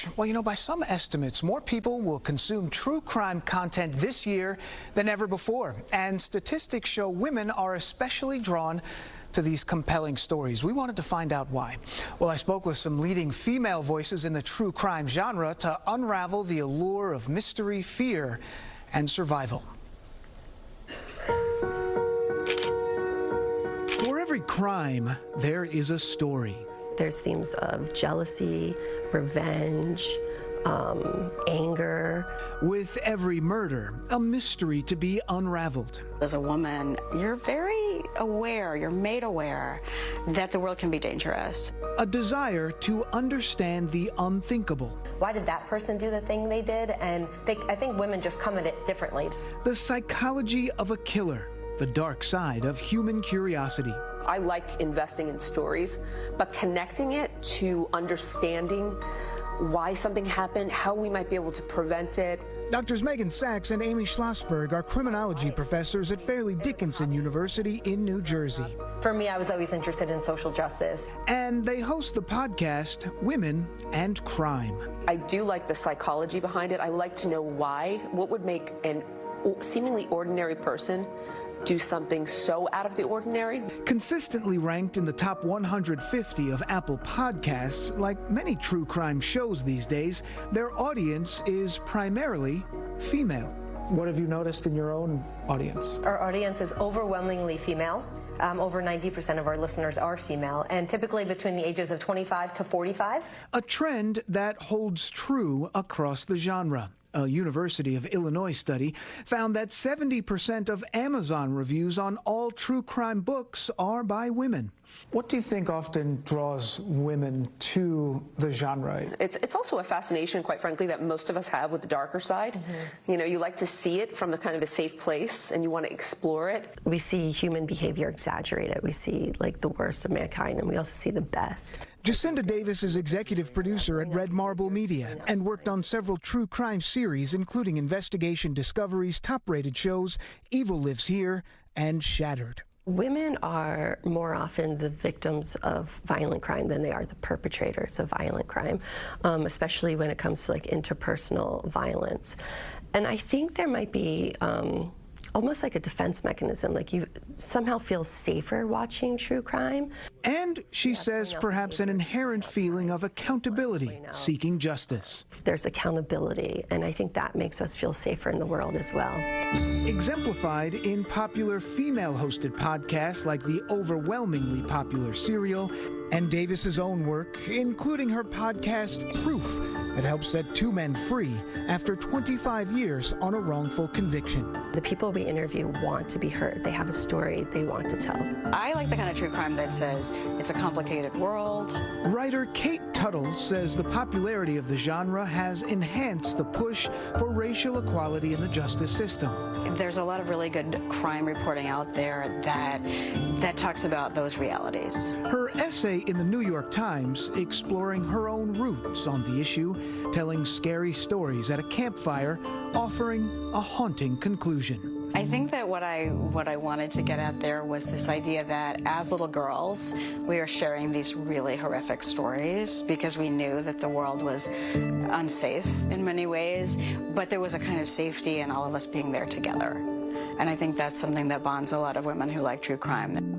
much? Well, you know, by some estimates, more people will consume true crime content this year than ever before. And statistics show women are especially drawn to these compelling stories. We wanted to find out why. Well, I spoke with some leading female voices in the true crime genre to unravel the allure of mystery, fear, and survival. For every crime, there is a story. There's themes of jealousy, revenge, anger. With every murder, a mystery to be unraveled. As a woman, you're very aware, you're made aware that the world can be dangerous. A desire to understand the unthinkable. Why did that person do the thing they did? And I think women just come at it differently. The psychology of a killer. The dark side of human curiosity. I like investing in stories, but connecting it to understanding why something happened, how we might be able to prevent it. Drs. Megan Sachs and Amy Schlossberg are criminology professors at Fairleigh Dickinson University in New Jersey. For me, I was always interested in social justice. And they host the podcast, Women and Crime. I do like the psychology behind it. I like to know why. What would make an seemingly ordinary person do something so out of the ordinary? Consistently ranked in the top 150 of Apple Podcasts, like many true crime shows these days, their audience is primarily female. What have you noticed in your own audience? Our audience is overwhelmingly female. Over 90% of our listeners are female, and typically between the ages of 25 to 45. A trend that holds true across the genre. A University of Illinois study found that 70% of Amazon reviews on all true crime books are by women. What do you think often draws women to the genre? It's also a fascination, quite frankly, that most of us have with the darker side. Mm-hmm. You know, you like to see it from a kind of a safe place, and you want to explore it. We see human behavior exaggerated. We see, like, the worst of mankind, and we also see the best. Jacinda Davis is executive producer at Red Marble Media and worked on several true crime series, including Investigation Discovery's top-rated shows Evil Lives Here and Shattered. Women are more often the victims of violent crime than they are the perpetrators of violent crime, especially when it comes to like interpersonal violence. And I think there might be almost like a defense mechanism, like you somehow feel safer watching true crime. And she says perhaps an inherent feeling of accountability, seeking justice. There's accountability, and I think that makes us feel safer in the world as well. Exemplified in popular female-hosted podcasts like the overwhelmingly popular Serial, and Davis's own work, including her podcast Proof, that helps set two men free after 25 years on a wrongful conviction. The people we interview want to be heard. They have a story they want to tell. I like the kind of true crime that says it's a complicated world. Writer Kate Tuttle says the popularity of the genre has enhanced the push for racial equality in the justice system. There's a lot of really good crime reporting out there that talks about those realities. Her essay in the New York Times exploring her own roots on the issue, telling scary stories at a campfire, offering a haunting conclusion. I think that what I wanted to get at there was this idea that as little girls, we are sharing these really horrific stories because we knew that the world was unsafe in many ways, but there was a kind of safety in all of us being there together. And I think that's something that bonds a lot of women who like true crime.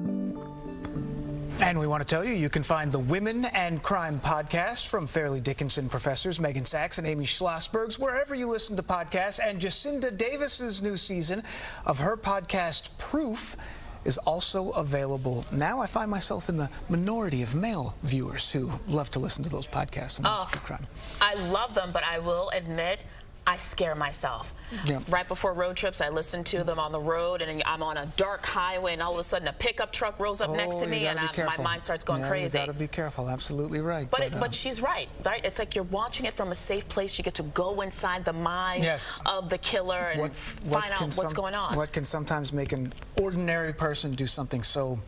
And we want to tell you, you can find the Women and Crime podcast from Fairleigh Dickinson professors Megan Sachs and Amy Schlossberg wherever you listen to podcasts. And Jacinda Davis's new season of her podcast Proof is also available. Now I find myself in the minority of male viewers who love to listen to those podcasts about true crime. I love them, but I will admit, I scare myself. Yeah. Right before road trips, I listen to them on the road, and I'm on a dark highway, and all of a sudden a pickup truck rolls up next to me, and my mind starts going crazy. You got to be careful. Absolutely right. But she's right. It's like you're watching it from a safe place. You get to go inside the mind of the killer and find out what's going on. What can sometimes make an ordinary person do something so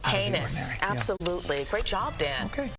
out of the ordinary. Heinous. Absolutely. Great job, Dan. Okay.